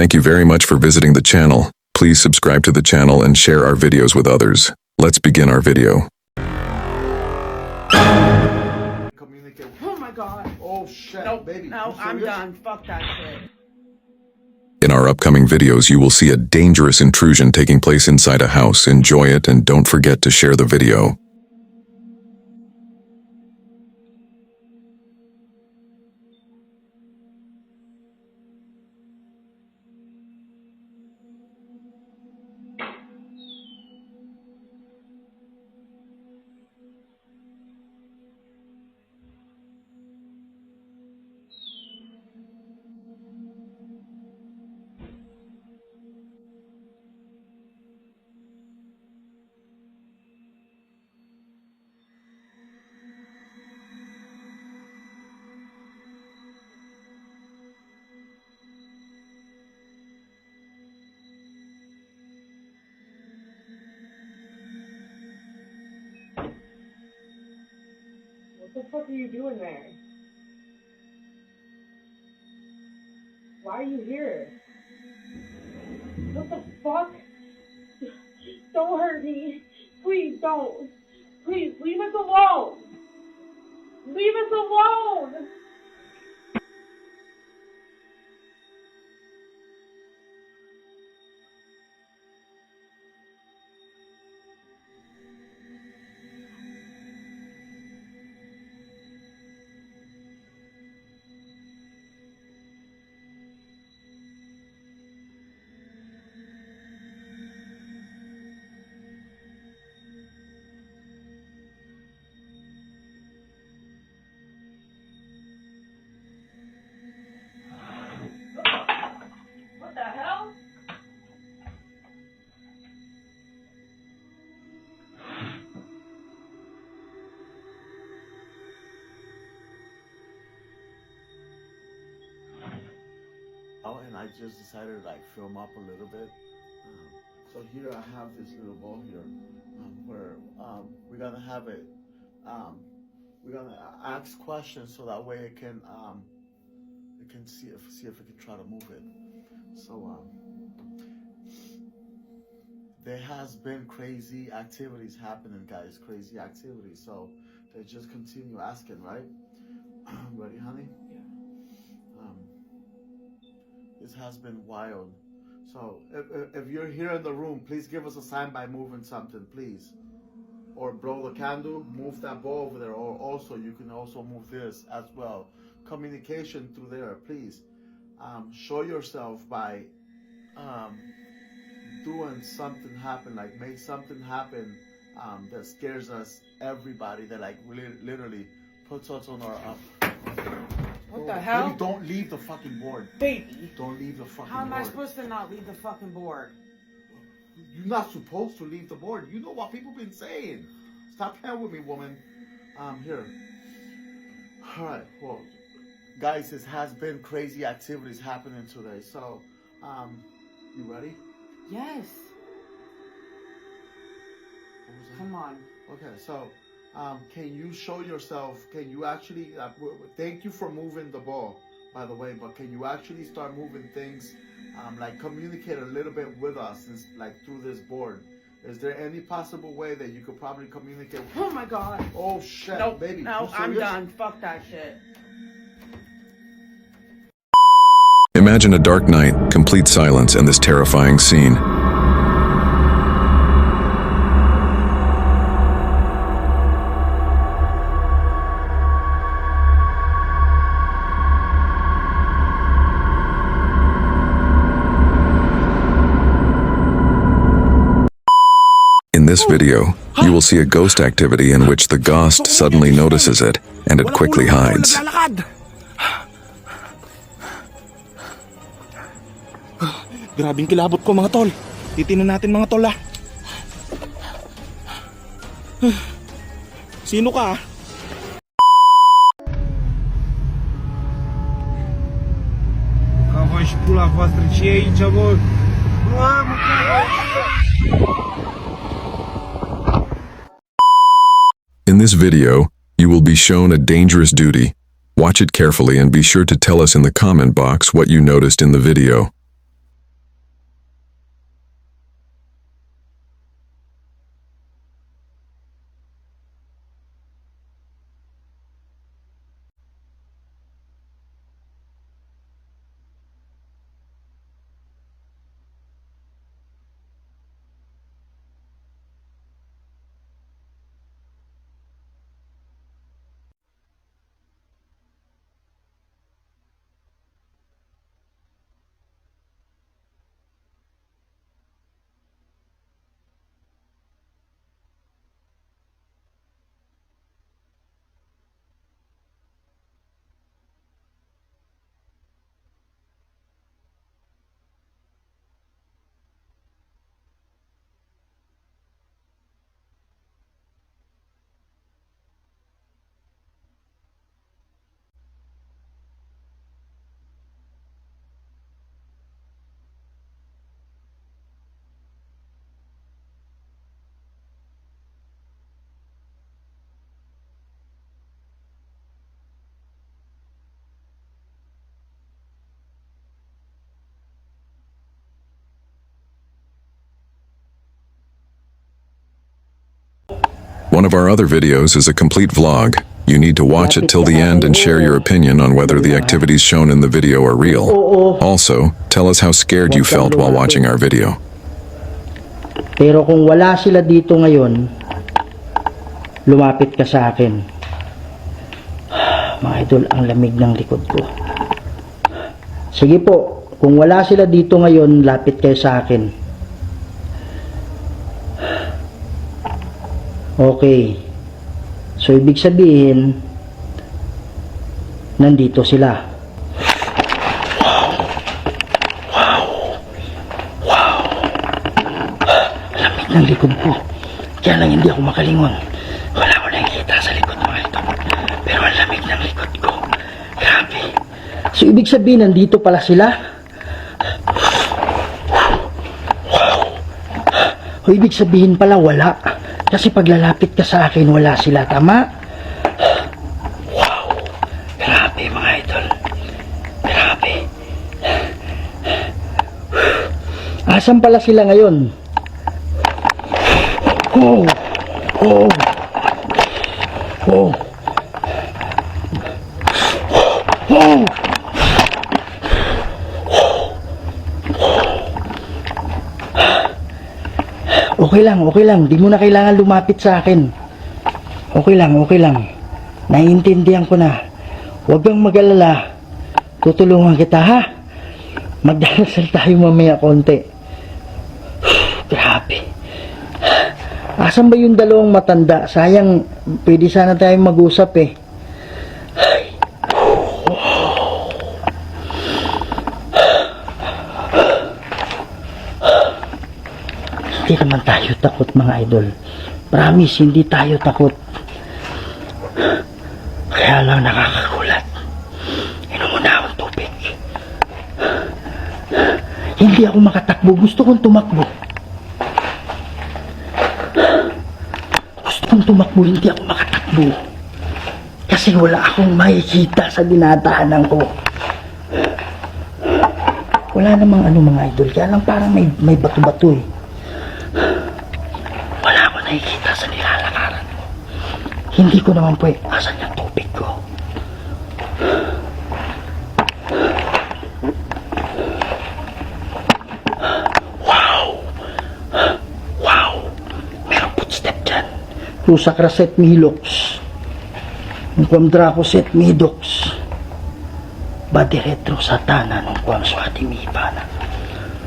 Thank you very much for visiting the channel. Please subscribe to the channel and share our videos with others. Let's begin our video. Communicate. Oh my god. Oh shit, Nope. baby. No, You I'm serious? done. Fuck that shit. In our upcoming videos, you will see a dangerous intrusion taking place inside a house. Enjoy it and don't forget to share the video. What the fuck are you doing there? Why are you here? What the fuck? Don't hurt me. Please don't. Please, leave us alone. Leave us alone. What the hell? Oh, and I just decided to like film up a little bit. So here I have this little bowl here, where we're gonna have it. We're gonna ask questions so that way it can see if it can try to move it. So there has been crazy activities happening, guys. Crazy activities. So they just continue asking, right? Ready, honey? Yeah. This has been wild. So if you're here in the room, please give us a sign by moving something, please. Or blow the candle, move that ball over there. Or also, you can also move this as well. Communication through there, please. Show yourself by doing something happen, like make something happen that scares us, everybody, that like literally puts us on our What the hell? Baby, don't leave the fucking board. Baby. Don't leave the fucking How am I board. supposed to not leave the fucking board? You're not supposed to leave the board. You know what people been saying. Stop playing with me, woman. Here. All right. Well, guys, this has been crazy activities happening today. So, you ready? Yes. What was that? Come on. Okay. So, can you show yourself? Can you actually? Thank you for moving the ball, by the way. But can you actually start moving things? Like communicate a little bit with us, like through this board. Is there any possible way that you could probably communicate? Oh my god. Oh shit, Nope. baby. No, You I'm serious? done. Fuck that shit. Imagine a dark night, complete silence, and this terrifying scene. In this video, you will see a ghost activity in which the ghost suddenly notices it, and it quickly hides. Grabing kilabot ko, mga tol. Titinan natin, mga tol, ah. Sino ka, ah? Каваш пула вас встречей, чего? In this video, you will be shown a dangerous duty. Watch it carefully and be sure to tell us in the comment box what you noticed in the video. One of our other videos is a complete vlog. You need to watch it till the end and share your opinion on whether the activities shown in the video are real. Also, tell us how scared you felt while watching our video. Pero kung wala sila dito ngayon, lumapit ka sa akin. Mga idol, ang lamig ng likod ko. Sige po, kung wala sila dito ngayon, lapit kayo sa akin. Okay. So, ibig sabihin, nandito sila. Lamig ng likod ko. Kaya lang hindi ako makalingon. Wala ko nakikita sa likod mga ito. Pero ang lamig ng likod ko. Grabe. So, ibig sabihin, nandito pala sila. O ibig sabihin pala, wala. Kasi paglalapit ka sa akin, wala sila. Tama? Wow. Grabe mga idol. Grabe. Asan pala sila ngayon? Oh. Oh. Oh. Oh. Okay lang. Di mo na kailangan lumapit sa akin. Okay lang. Naiintindihan ko na. Huwag kang mag-alala. Tutulungan kita, ha? Magdadasal tayo mamaya konti. Grabe. Asan ba yung dalawang matanda? Sayang, pwede sana tayong mag-usap eh. Hindi naman tayo takot mga idol. Promise, hindi tayo takot. Kaya lang nakakagulat. Inom muna akong tubig. Hindi ako makatakbo. Gusto kong tumakbo. Hindi ako makatakbo. Kasi wala akong makikita sa dinadaanan ko. Wala namang mga idol. Kaya lang parang may bato-bato eh. Wala akong nakikita sa nilalakaran ko. Hindi ko naman pwede. Asan yung tubig ko? Wow! Merong footstep dyan. Rusa kraset mihilox. Nung kwam drakoset mihidox. Badi retro satana nung kwam swati mihibana.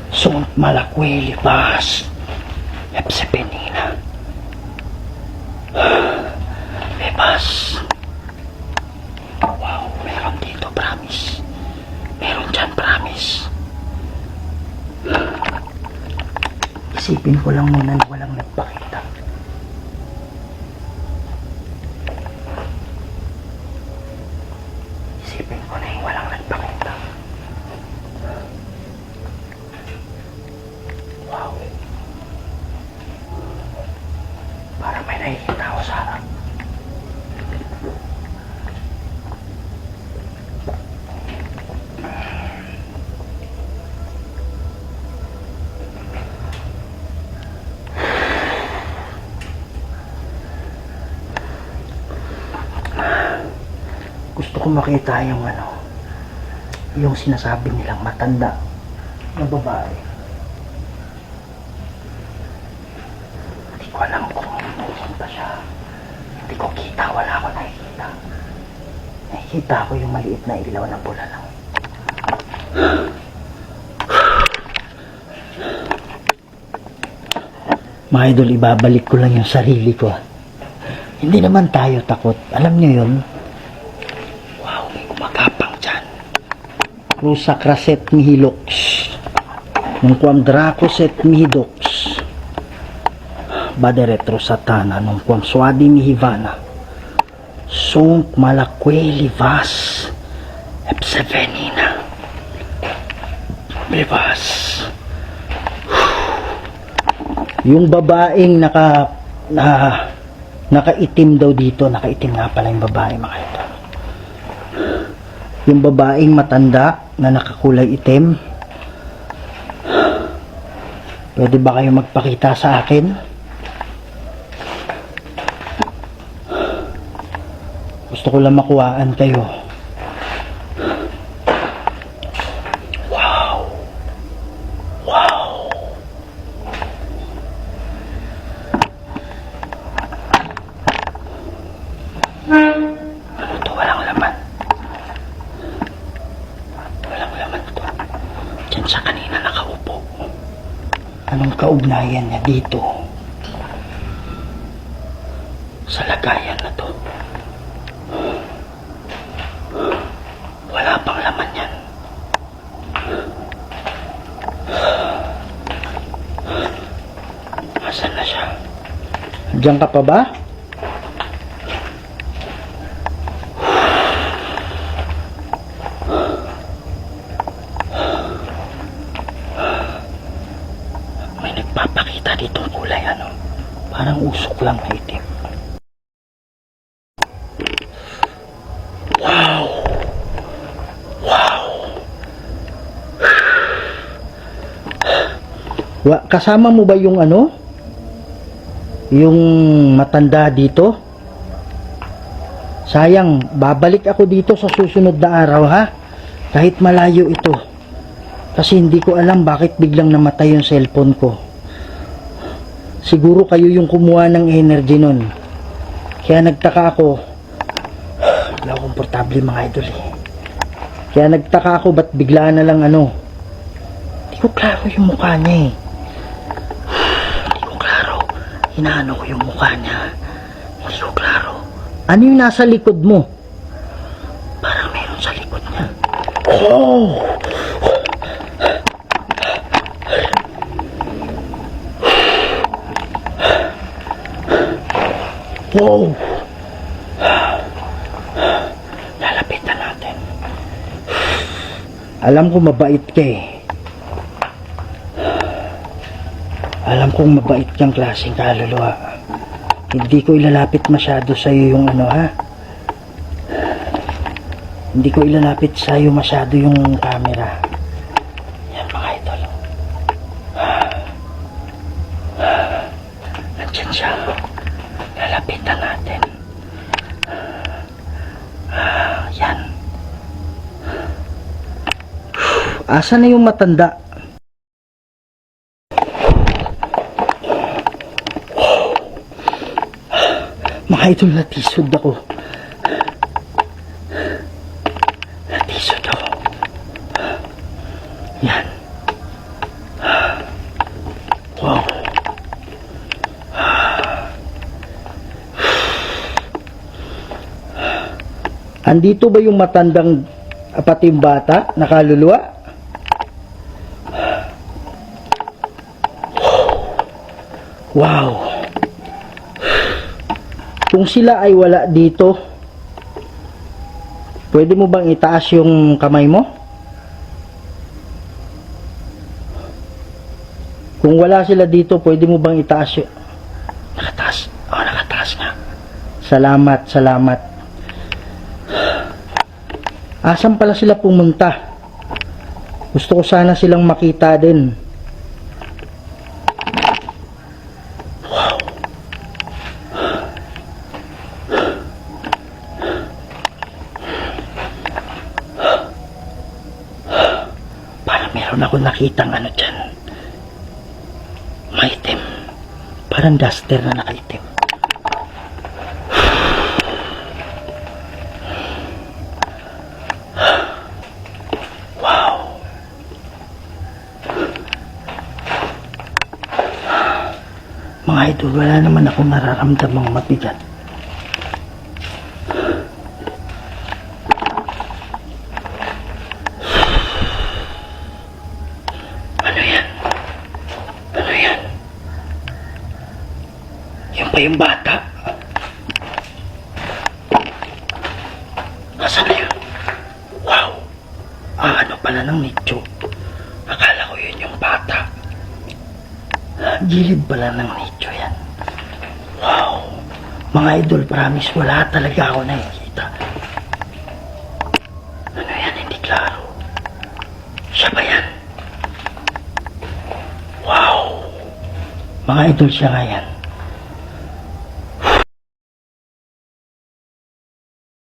Sunt malakweli bas. Epsepenina. Bebas. Wow, meron dito, promise. Meron dyan, promise. Isipin ko lang muna na walang nagpakita. Isipin ko na yung walang nagpakita. Wow. Parang may nakikita ako sa harap. Gusto ko makita yung sinasabi nilang matanda na babae. Hindi ko alam kung pupunta siya. Hindi ko kita, wala ako nakikita. Nakikita ko yung maliit na ilaw na pula lang. Mga idol, ibabalik ko lang yung sarili ko. Hindi naman tayo takot. Alam niyo yun? Wow, may kumakapang dyan. Rusa kraset mihilox. Nung kwam drakoset mihidox. Bade retro satana nung kwam swadi mihivana. Sunt malakweli vas. Epsevenina. Bevas. Yung babaeng nakaitim daw dito, nakaitim nga pala yung babae, mga ito. Yung babaeng matanda na nakakulay itim. Pwede ba kayo magpakita sa akin? Gusto ko lang makuhaan kayo. Wow. Wow. Ano to? Walang laman. Walang laman to. Diyan sa kanina nakaupo. Anong kaugnayan niya dito? Sa lagayan na to. Wala pang laman yan. Asan na siya? Diyan ka pa ba? May nagpapakita ditong kulay, ano? Parang usok lang na itim. Wow! Wow! Kasama mo ba yung ano? Yung matanda dito? Sayang, babalik ako dito sa susunod na araw, ha? Kahit malayo ito. Kasi hindi ko alam bakit biglang namatay yung cellphone ko. Siguro kayo yung kumuha ng energy nun. Kaya nagtaka ako. Wala akong komportable mga idol eh. Kaya nagtaka ako ba't bigla na lang ano. Hindi ko klaro yung mukha niya eh. Hindi ko klaro. Hinaano ko yung mukha niya. Hindi ko klaro. Ano yung nasa likod mo? Parang meron sa likod niya. Oh! Wow! Lalapitan natin. Alam ko mabait ka eh. Alam kong mabait kang klaseng kaluluwa. Hindi ko ilalapit masyado sa iyo yung ano ha. Hindi ko ilalapit sa iyo masyado yung camera. Yan mga idol. Nandiyan siya. Lalapitan natin. Yan. Asa na yung matanda? Mga idol, natisod ako. Natisod ako. Yan. Wow. Andito ba yung matandang pati yung bata na kaluluwa? Wow. Kung sila ay wala dito, pwede mo bang itaas yung kamay mo? Kung wala sila dito, pwede mo bang itaas yung... Nakataas. Oh, nakataas nga. Salamat, salamat. Asan pala sila pumunta? Gusto ko sana silang makita din. Wow. Parang meron ako nakitang ano dyan. Maitim. Parang duster na nakaitim. Mga idol, wala naman akong nararamdamang mabigat. Ano yan? Ano yan? Yung pa yung bata? Nasaan na yun? Wow! Ano pala ng nicho? Akala ko yun yung bata. Gilid pala ng nicho yan. Wow. Mga idol, promise, wala talaga ako nakikita. Ano yan? Hindi klaro. Siya ba yan? Wow. Mga idol, siya nga yan.